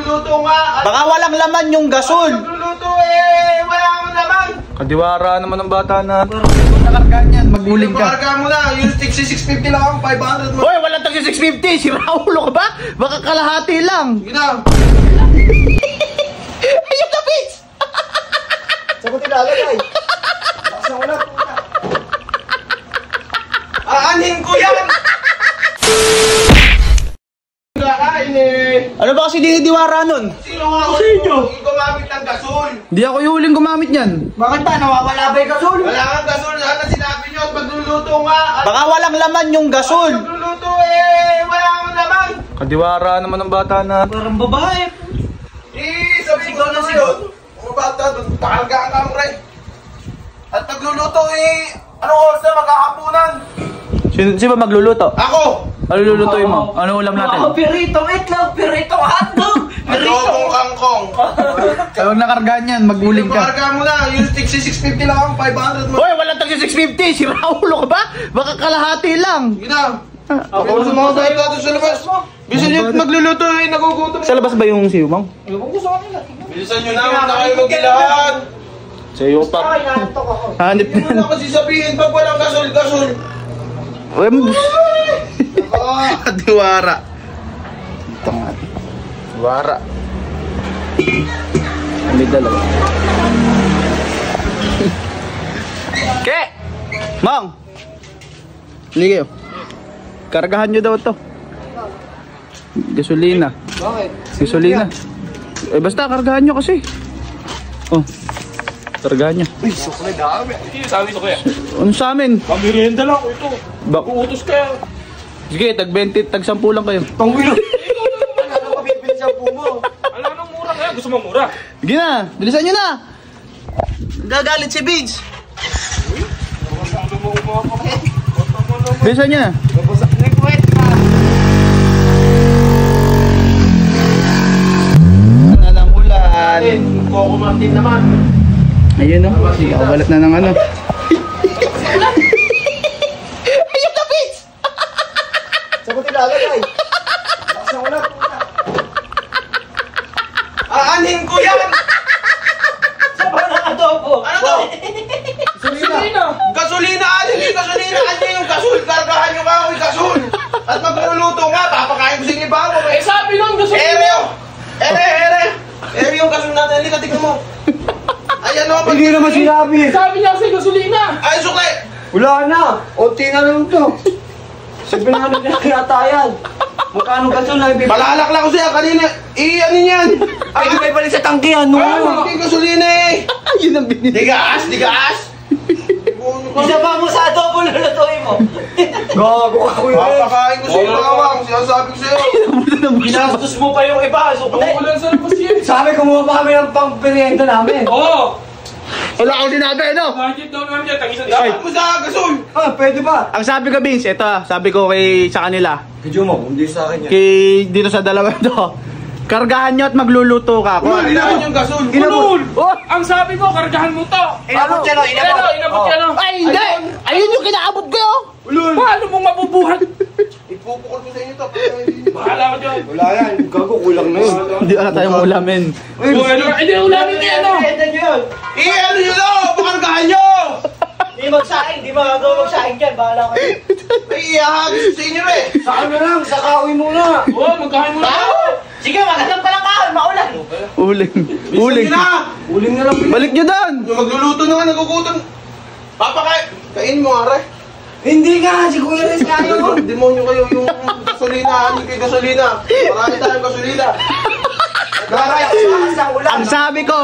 magluluto nga. Baka walang laman yung gasol. Magluluto eh, wala kang laman. Kadiwara naman ng bata na. Nakargaan yan, maguling ka. Makarga mo na, yung 650 lang ang 500 mo. Hoy, walang tagsi 650. Si Raulo ka ba? Baka kalahati lang. Sige na. Ayun na, bitch! Saan ko tilalagay? Baksan ko na. Aanin ko yan! Kakain eh. Ano ba kasi dinidiwara nun? Sino nga Sa inyo? gumamit ng gasol? Di ako yung huling gumamit yan. Bakit ba? Nawawala ba yung gasol? Wala kang gasol. Sana sinabi nyo at magluluto nga. Baka walang laman yung gasol. Magluluto eh, wala kang laman. Kadiwara naman ng bata na. Parang babae. Sabihin ko na sigot. Mga bata, pakargaan ka mo rin. At magluluto eh, anong oras na magkakapunan? Sino ba magluluto? Ako! Ano lulutuin mo? Ano ulam natin? Piritong itlog, piritong hotdog, Adobong kangkong. Huwag nakargaan yan, maguling ka. Pakargaan mo na, yung 650 lang ang 500 mo. Hoy, walang tagsi 650. Si Raulo ka ba? Baka kalahati lang. Sige na. Ako sa mga bata doon sa labas. Bilisan nyo magluluto eh, nagugutom. Sa labas ba yung siumang? Bilisan nyo na, huwag na kayo mag-ilahan. Sa iyo pa. Hanip Hindi mo na kasi sabihin pag walang gasol-gasol. Diwara. Ito nga. Diwara. May dalawa. Ke! Mang! Hindi kayo. Kargahan nyo daw to. Gasolina. Bakit? Gasolina. Eh basta kargahan nyo kasi. Oh. Kargahan nyo. Uy, suklay dami. Sabi ko kaya. Ano sa amin? Pamirienda lang ko ito. Utos kaya. Sige, tag 20, tag 10 lang kayo. Pangwilo. Ano na mabibili sa pumo? Alam nang mura kaya. Gusto mo mura? Sige na, bilisan nyo na. Gagalit si Bigs. Bilisan nyo na. Ano ng ulan? Coco Martin naman. Ayun o, nakabalat na ng ano. Ayun na, Bigs! Saan ko tilalagay? Baksan ko na. Aanin ko yan! Saba na adobo. Ano to? Gasolina! Gasolina! Alin yung gasolina? Alin yung gasol? Kargahan nyo ba ako yung gasol? At magluluto nga, papakain ko sa inyo ba ako? Eh sabi lang gasolina! Ere yung gasol natin. Halika, tignan mo. Ayan o. Hindi naman sinabi. Sabi niya kasi gasolina! Ay, suklay! Wala na. Unti na lang to. Sabi na nila yata yan. Magkano gasol na ibig? Palalak lang ko siya kanina. Ano yan? Ay, di ba ibalik sa tangkihan? No. Hindi gasolina eh. Ayun ang binili. Digaas, digaas. Isa pa mo sa adobo lulutuin mo. Gago ka kuya. Papakain ko sa iyo, bawang. Sinasabi ko sa iyo. Ginastos mo pa yung iba. Sukle. Ulan sa labas yan! Sabi kumuha pa kami ng pang-perienda namin. Oo! Wala akong sinabi, ano? Budget daw naman yan, tag-isang Dapat dapat! mo sa gasol. Ah, pwede ba? Ang sabi ko, Vince, ito, sabi ko sa kanila, Video mo, hindi sa akin yan. dito sa dalawa to, kargahan nyo at magluluto ka. Wala naman yung gasol. Ulul! Oh! Ang sabi mo, kargahan mo to! Inabot yan o, Ano? Inabot yan o! Ay, hindi! Ayun yung kinaabot ko! Ulul. Paano mong mabubuhat? Ipupukol ko sa inyo to. Bahala ka dyan! Wala yan, gago, kulang na yun. Hindi wala tayong ulamin. Bueno, hindi ulamin niya ano! Perienda nyo yun. Ano nyo daw? Pakargahan nyo! Hindi magsaing, di magagawa magsaing dyan, bahala kayo. May ihahagis ko sa inyo eh. Sa ano lang, sa kawi muna. Oo, magkain mo na! Sige, magandang palang kahoy, maulan. Uling. Uling. Sige na. Uling na lang. Balik nyo doon! Yung magluluto na nga, nagugutom. Papakain. Kain mo, are. Hindi nga, si Kuya Riz nga yun. Demonyo kayo yung gasolina. Ano kayo gasolina? Marami tayong gasolina. Kaya kumakas ng ulan. Ang sabi ko,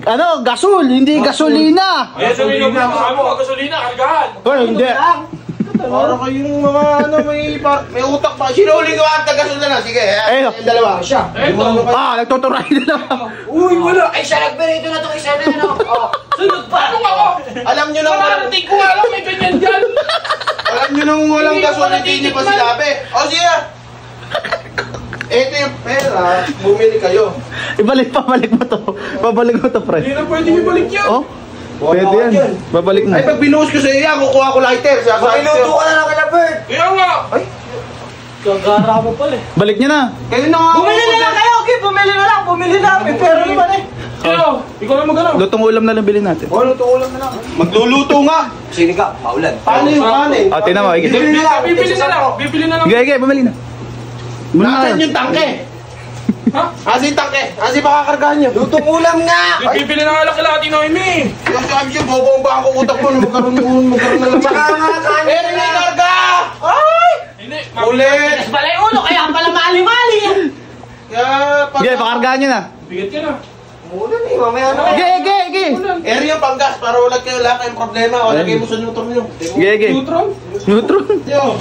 ano, gasol, hindi gasolina! Ayan, sabihin mo, sabi mo, gasolina, kargahan! Oh, hindi. Para kayong mga ano, may utak pa. Sino uling ko ang taga-gasolina na? Sige, Ayun. yung dalawa. Siya. Eto! Ah, nagtuturay na naman. Uy, wala. Ay, siya nagperito na itong isa na yun. Oh. Sunod pa! Ano ako? Alam nyo nang Mararating ko nga lang, may ganyan dyan! alam nyo nang walang Hindi ko gasol, hindi nyo pa sinabi. O sige. Ito yung pera, bumili kayo. Ibalik, pabalik mo to. Pabalik mo to, Hindi pre. na pwede ibalik yan! Oh, pwede yan. Babalik mo. Ay, pag binuhos ko sa iyo, kukuha ko lighter. Makiluto ka na lang kay Bert. Kaya nga! Gagara mo pala eh. Balik nyo na. Kayo na nga. Bumili na lang kayo, bumili na lang, bumili na. May pera naman eh. Ikaw na magano. Lutong ulam na lang bilhin natin. O, luto ulam na lang. Magluluto nga. Sini ka, paulan. Paano yung kanin? Ah, tingnan mo, Iggy. Bibili na lang. Bibili na lang. Bibili na lang. Iggy, bumili na. Bumili na. Nasaan yung tangke? Ha? Asa yung tangke? Asa yung makakargahan nyo? Lutong ulam nga. Bibili na nga lang kila Ate Noemi. Yung sabi siya, bobomba ang utak mo. Magkaroon na lang. Tsaka nga kanin Pero na. yung karga! Ay! Hindi. Ulit! Balay ulo, kaya pala mali-mali. Kaya pag... Iggy, pakargahan nyo na. Bigat ka na. Ulan eh, mamaya na. Iggy. Area yung panggas para wala kayong problema. O lagay mo sa neutron nyo. Iggy. Neutron? Neutron. Yo!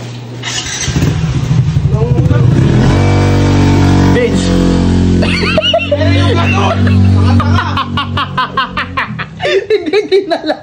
Bitch. Area yung ganon! Mga tanga! Hindi dinala.